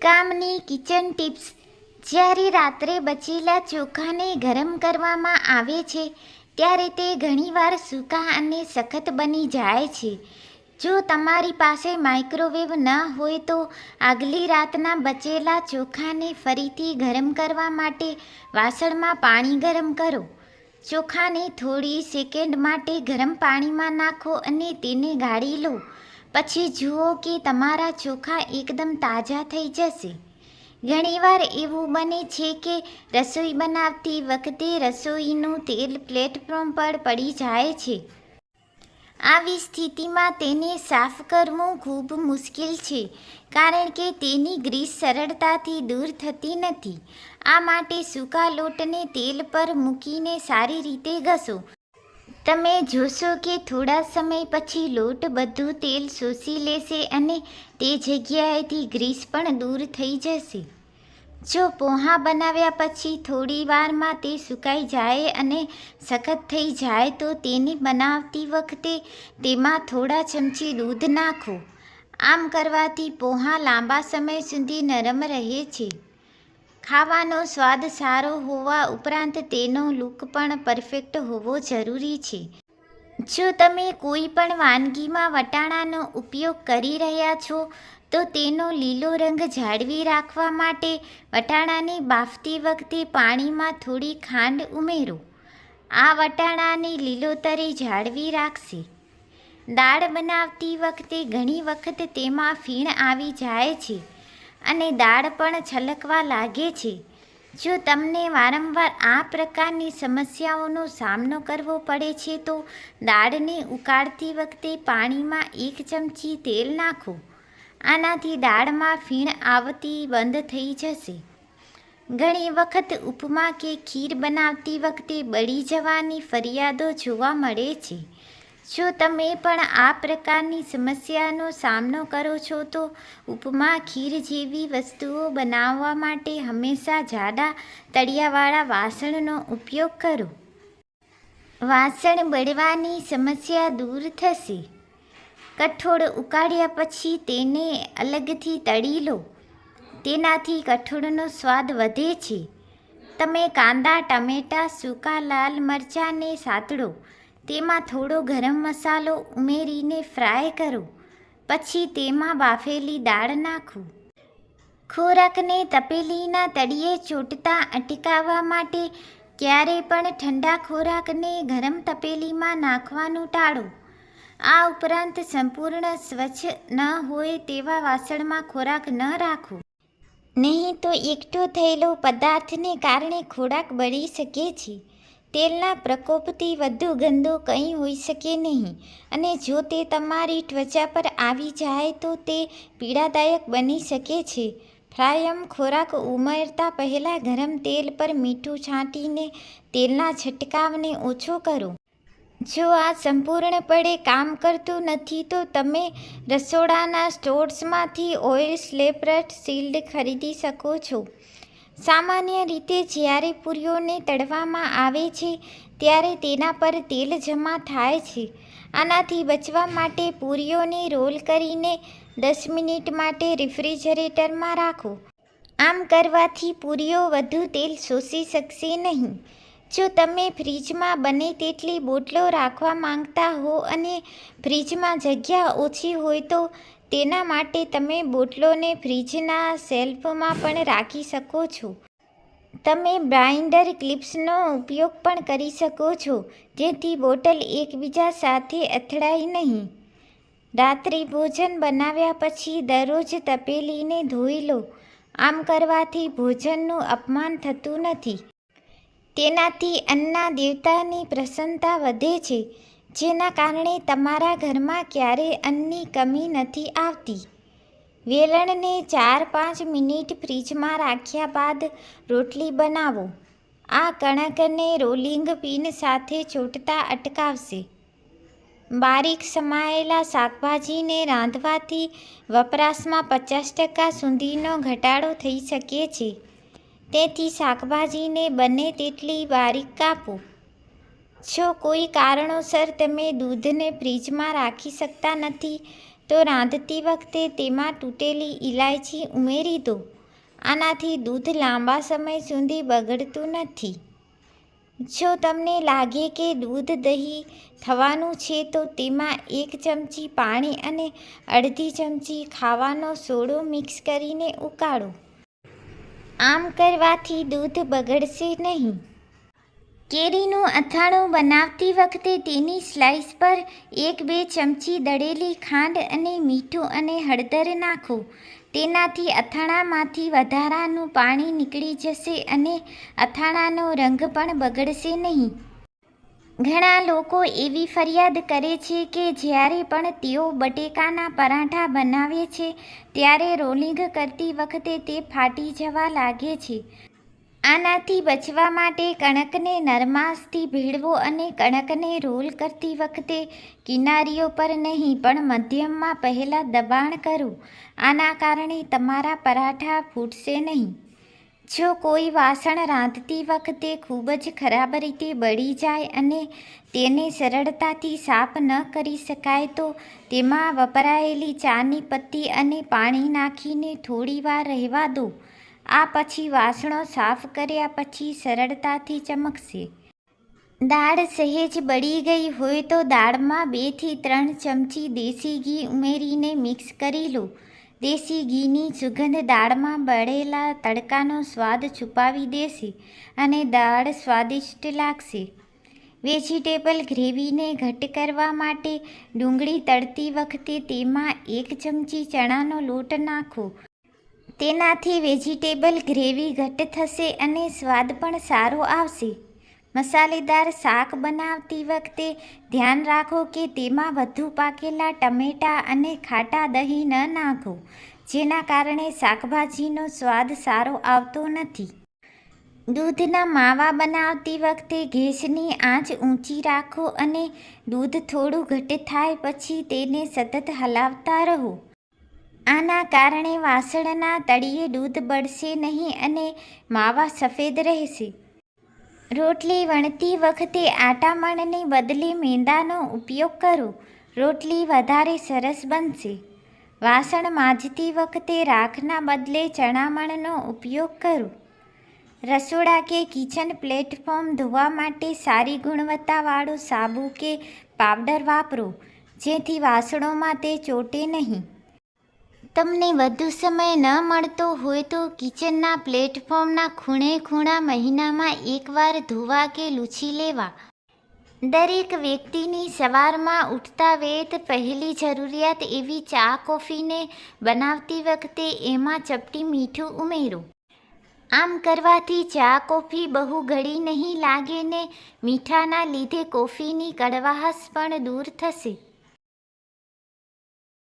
કામની kitchen tips. જ્યારે રાત્રે બચેલા ચોખાને ગરમ કરવામાં આવે છે ત્યારે તે ઘણીવાર સૂકા અને સખત બની જાય છે. જો તમારી પાસે માઇક્રોવેવ ન હોય તો આગલી રાતના બચેલા ચોખાને ફરીથી ગરમ કરવા માટે વાસણમાં પાણી ગરમ કરો. ચોખાને થોડી સેકન્ડ માટે ગરમ પાણીમાં નાખો અને તેને ગાળી લો. પછી જુઓ કે તમારા ચોખા એકદમ તાજા થઈ જશે. ઘણીવાર એવું બને છે કે રસોઈ બનાવતી વખતે રસોઈનું તેલ પ્લેટફોર્મ પર પડી જાય છે. આવી સ્થિતિમાં તેને સાફ કરવું ખૂબ મુશ્કેલ છે કારણ કે તેની ગ્રીસ સરળતાથી દૂર થતી નથી. આ માટે સૂકા લોટને તેલ પર મૂકીને સારી રીતે ઘસો. તમે જોશો કે થોડા સમય પછી લોટ બધું તેલ શોષી લેશે અને તે જગ્યાએથી ગ્રીસ પણ દૂર થઈ જશે. જો પોહા બનાવ્યા પછી થોડી વારમાં તે સુકાઈ જાય અને સખત થઈ જાય તો તેને બનાવતી વખતે તેમાં થોડા ચમચી દૂધ નાખો. આમ કરવાથી પોહા લાંબા સમય સુધી નરમ રહે છે. ખાવાનો સ્વાદ સારો હોવા ઉપરાંત તેનો લુક પણ પરફેક્ટ હોવો જરૂરી છે. જો તમે કોઈ પણ વાનગીમાં વટાણાનો ઉપયોગ કરી રહ્યા છો તો તેનો લીલો રંગ જાળવી રાખવા માટે વટાણાને બાફતી વખતે પાણીમાં થોડી ખાંડ ઉમેરો. આ વટાણાની લીલોતરી જાળવી રાખશે. દાળ બનાવતી વખતે ઘણી વખત તેમાં ફીણ આવી જાય છે અને દાળ પણ છલકવા લાગે છે. જો તમને વારંવાર આ પ્રકારની સમસ્યાઓનો સામનો કરવો પડે છે તો દાળને ઉકાળતી વખતે પાણીમાં 1 ચમચી તેલ નાખો. આનાથી દાળમાં ફીણ આવતી બંધ થઈ જશે. ઘણી વખત ઉપમા કે ખીર બનાવતી વખતે બળી જવાની ફરિયાદો જોવા મળે છે. જો તમે પણ આ પ્રકારની સમસ્યાનો સામનો કરો છો તો ઉપમા ખીર જેવી વસ્તુઓ બનાવવા માટે હંમેશા જાડા તળિયાવાળા વાસણનો ઉપયોગ કરો. વાસણ બળવાની સમસ્યા દૂર થશે. કઠોળ ઉકાળ્યા પછી તેને અલગથી તળી લો. તેનાથી કઠોળનો સ્વાદ વધે છે. તમે કાંદા, ટમેટાં, સૂકા લાલ મરચાંને સાતળો. તેમાં થોડો ગરમ મસાલો ઉમેરીને ફ્રાય કરો. પછી તેમાં બાફેલી દાળ નાખો. ખોરાકને તપેલીના તળિયે ચોંટતા અટકાવવા માટે ક્યારેય પણ ઠંડા ખોરાકને ગરમ તપેલીમાં નાખવાનું ટાળો. આ ઉપરાંત સંપૂર્ણ સ્વચ્છ ન હોય તેવા વાસણમાં ખોરાક ન રાખો. નહીં તો એકઠો થયેલો પદાર્થને કારણે ખોરાક બળી શકે છે. તેલના પ્રકોપથી વધુ ગંદુ કંઈ હોઈ શકે નહીં અને જો તે તમારી ત્વચા પર આવી જાય તો તે પીડાદાયક બની શકે છે. ફ્રાયમ ખોરાક ઉમેરતા પહેલાં ગરમ તેલ પર મીઠું છાંટીને તેલના છંટકાવને ઓછો કરો. જો આ સંપૂર્ણપણે કામ કરતું નથી તો તમે રસોડાના સ્ટોર્સમાંથી ઓઇલ સ્લેપર શીલ્ડ ખરીદી શકો છો. સામાન્ય રીતે જ્યારે પૂરીઓને તળવામાં આવે છે ત્યારે તેના પર તેલ જમા થાય છે. આનાથી બચવા માટે પૂરીઓને રોલ કરીને 10 મિનિટ માટે રેફ્રિજરેટરમાં રાખો. આમ કરવાથી પૂરીઓ વધુ તેલ શોષી શકશે નહીં. જો તમે ફ્રીજમાં બને તેટલી બોટલો રાખવા માંગતા હો અને ફ્રીજમાં જગ્યા ઓછી હોય તો તેના માટે તમે બોટલોને ફ્રીજના શેલ્ફમાં પણ રાખી શકો છો. તમે બાઇન્ડર ક્લિપ્સનો ઉપયોગ પણ કરી શકો છો જેથી બોટલ એકબીજા સાથે અથડાય નહીં. રાત્રિ ભોજન બનાવ્યા પછી દરરોજ તપેલીને ધોઈ લો. આમ કરવાથી ભોજનનું અપમાન થતું નથી. તેનાથી અન્નના દેવતાની પ્રસન્નતા વધે છે જેના કારણે તમારા ઘરમાં ક્યારેય અન્નની કમી નથી આવતી. વેલણને 4-5 મિનિટ ફ્રીજમાં રાખ્યા બાદ રોટલી બનાવો. આ કણકને રોલિંગ પિન સાથે ચોંટતા અટકાવશે. બારીક સમાયેલા શાકભાજીને રાંધવાથી વપરાશમાં 50% સુધીનો ઘટાડો થઈ શકે છે. તેથી શાકભાજીને બને તેટલી બારીક કાપો. જો કોઈ કારણોસર તમે દૂધને ફ્રીજમાં રાખી શકતા નથી તો રાંધતી વખતે તેમાં તૂટેલી ઇલાયચી ઉમેરી દો. આનાથી દૂધ લાંબા સમય સુધી બગડતું નથી. જો તમને લાગે કે દૂધ દહીં થવાનું છે તો તેમાં 1 ચમચી પાણી અને અડધી ચમચી ખાવાનો સોડો મિક્સ કરીને ઉકાળો. આમ કરવાથી દૂધ બગડશે નહીં. કેરીનું અથાણું બનાવતી વખતે તેની સ્લાઇસ પર 1-2 ચમચી દળેલી ખાંડ અને મીઠું અને હળદર નાખો. તેનાથી અથાણામાંથી વધારાનું પાણી નીકળી જશે અને અથાણાનો રંગ પણ બગડશે નહીં. ઘણા લોકો એવી ફરિયાદ કરે છે કે જ્યારે પણ તેઓ બટેકાના પરાઠા બનાવે છે ત્યારે રોલિંગ કરતી વખતે તે ફાટી જવા લાગે છે. આનાથી બચવા માટે કણકને નરમાશથી ભેળવો અને કણકને રોલ કરતી વખતે કિનારીઓ પર નહીં પણ મધ્યમમાં પહેલાં દબાણ કરો. આના કારણે તમારા પરાઠા ફૂટશે નહીં. જો કોઈ વાસણ રાંધતી વખતે ખૂબ જ ખરાબ રીતે બળી જાય અને તેને સરળતાથી સાફ ન કરી શકાય તો તેમાં વપરાયેલી ચાની પત્તી અને પાણી નાખીને થોડીવાર રહેવા દો. આ પછી વાસણો સાફ કર્યા પછી સરળતાથી ચમકશે. દાળ સહેજ બળી ગઈ હોય તો દાળમાં 2 થી 3 ચમચી દેશી ઘી ઉમેરીને મિક્સ કરી લો. દેશી ઘીની સુગંધ દાળમાં બળેલા તડકાનો સ્વાદ છુપાવી દેશે અને દાળ સ્વાદિષ્ટ લાગશે. વેજીટેબલ ગ્રેવીને ઘટ્ટ કરવા માટે ડુંગળી તળતી વખતે તેમાં 1 ચમચી ચણાનો લોટ નાખો. તેનાથી વેજીટેબલ ગ્રેવી ઘટ્ટ થશે અને સ્વાદ પણ સારો આવશે. મસાલેદાર શાક બનાવતી વખતે ધ્યાન રાખો કે તેમાં વધુ પાકેલા ટમેટાં અને ખાટા દહીં ન નાખો, જેના કારણે શાકભાજીનો સ્વાદ સારો આવતો નથી. દૂધના માવા બનાવતી વખતે ગેસની આંચ ઊંચી રાખો અને દૂધ થોડું ઘટ્ટ થાય પછી તેને સતત હલાવતા રહો. આના કારણે વાસણના તળિયે દૂધ બળશે નહીં અને માવા સફેદ રહેશે. રોટલી વણતી વખતે આટામણને બદલે મેંદાનો ઉપયોગ કરો. રોટલી વધારે સરસ બનશે. વાસણ માંજતી વખતે રાખના બદલે ચણામણનો ઉપયોગ કરો. રસોડા કે કિચન પ્લેટફોર્મ ધોવા માટે સારી ગુણવત્તાવાળો સાબુ કે પાવડર વાપરો, જેથી વાસણોમાં તે ચોંટે નહીં. તમને વધુ સમય ન મળતો હોય તો કિચનના પ્લેટફોર્મના ખૂણા મહિનામાં એકવાર ધોવા કે લૂછી લેવા. દરેક વ્યક્તિની સવારમાં ઉઠતા વેત પહેલી જરૂરિયાત એવી ચા કોફીને બનાવતી વખતે એમાં ચપટી મીઠું ઉમેરો. આમ કરવાથી ચા કોફી બહુ ગળી નહીં લાગે ને મીઠાના લીધે કોફીની કડવાશ પણ દૂર થશે.